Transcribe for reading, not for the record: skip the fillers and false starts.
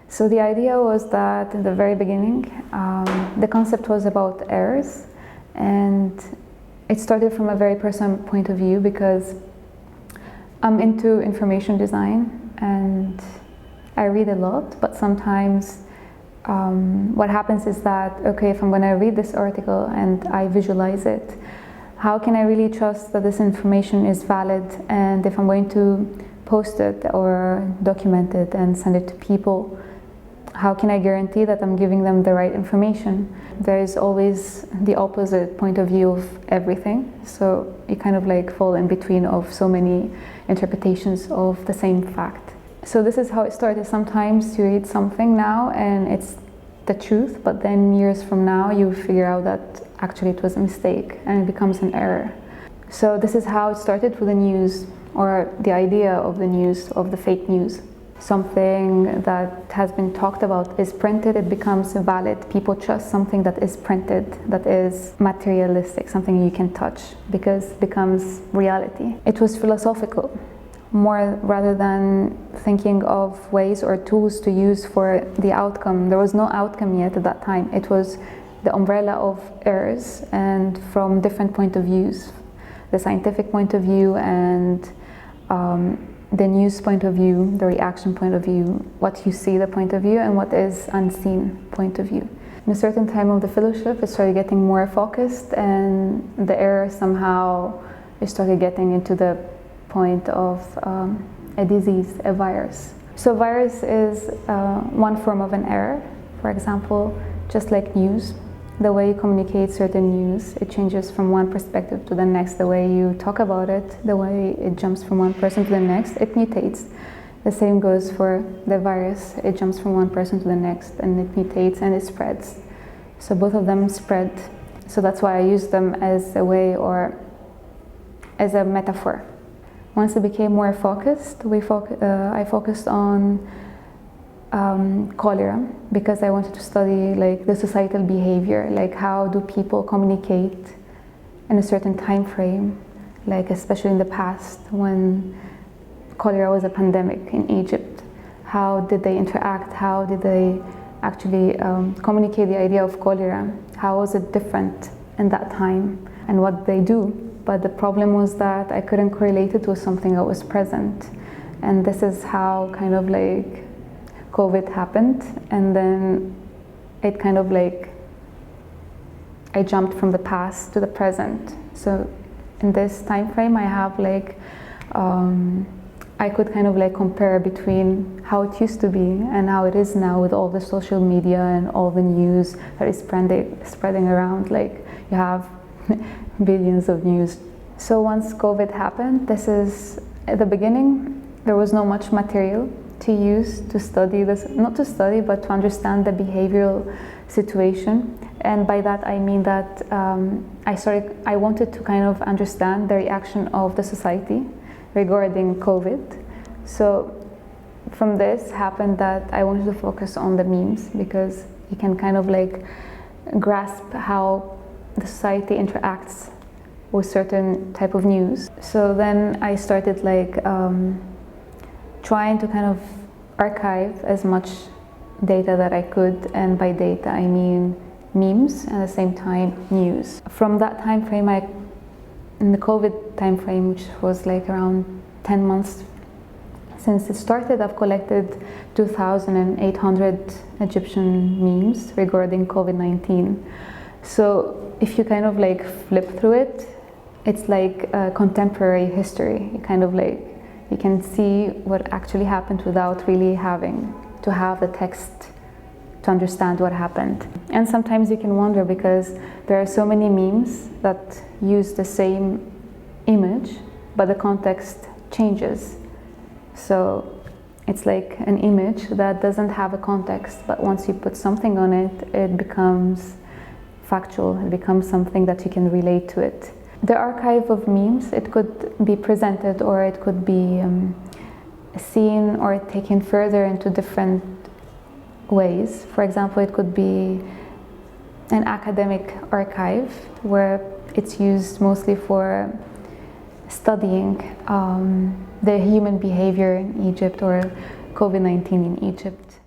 So the idea was that in the very beginning, the concept was about errors, and it started from a very personal point of view because I'm into information design and I read a lot, but sometimes what happens is that, okay, if I'm going to read this article and I visualize it, how can I really trust that this information is valid? And if I'm going to post it or document it and send it to people, how can I guarantee that I'm giving them the right information? There is always the opposite point of view of everything. So you kind of like fall in between of so many interpretations of the same fact. So this is how it started. Sometimes you read something now and it's the truth, but then years from now you figure out that actually it was a mistake and it becomes an error. So this is how it started with the news, or the idea of the news, of the fake news. Something that has been talked about is printed, it becomes valid. People trust something that is printed, that is materialistic, something you can touch, because it becomes reality. It was philosophical, more rather than thinking of ways or tools to use for the outcome. There was no outcome yet at that time. It was the umbrella of errors, and from different point of views, the scientific point of view and the news point of view, the reaction point of view, what you see the point of view, and what is unseen point of view. In a certain time of the fellowship, it started getting more focused, and the error somehow it started getting into the point of a disease, a virus. So virus is one form of an error. For example, just like news, the way you communicate certain news, it changes from one perspective to the next. The way you talk about it, the way it jumps from one person to the next, it mutates. The same goes for the virus. It jumps from one person to the next and it mutates and it spreads. So both of them spread. So that's why I use them as a way or as a metaphor. Once it became more focused, I focused on cholera, because I wanted to study like the societal behavior, like how do people communicate in a certain time frame, like especially in the past when cholera was a pandemic in Egypt. How did they interact? How did they actually communicate the idea of cholera? How was it different in that time, and what they do? But the problem was that I couldn't correlate it with something that was present. And this is how kind of like COVID happened, and then it kind of like, I jumped from the past to the present. So in this time frame, I have like, I could kind of like compare between how it used to be and how it is now with all the social media and all the news that is spreading around. Like you have billions of news. So once COVID happened, this is at the beginning, there was not much material to use to study this, not to study, but to understand the behavioral situation. And by that I mean that I wanted to kind of understand the reaction of the society regarding COVID. So from this happened that I wanted to focus on the memes, because you can kind of like grasp how the society interacts with certain type of news. So then I started like trying to kind of archive as much data that I could, and by data I mean memes and at the same time news. From that time frame, in the COVID time frame, which was like around 10 months since it started, I've collected 2,800 Egyptian memes regarding COVID-19. So if you kind of like flip through it, it's like contemporary history. You kind of like, you can see what actually happened without really having to have the text to understand what happened. And sometimes you can wonder, because there are so many memes that use the same image, but the context changes. So it's like an image that doesn't have a context, but once you put something on it, it becomes factual, it becomes something that you can relate to it. The archive of memes, it could be presented, or it could be seen or taken further into different ways. For example, it could be an academic archive where it's used mostly for studying the human behavior in Egypt or COVID-19 in Egypt.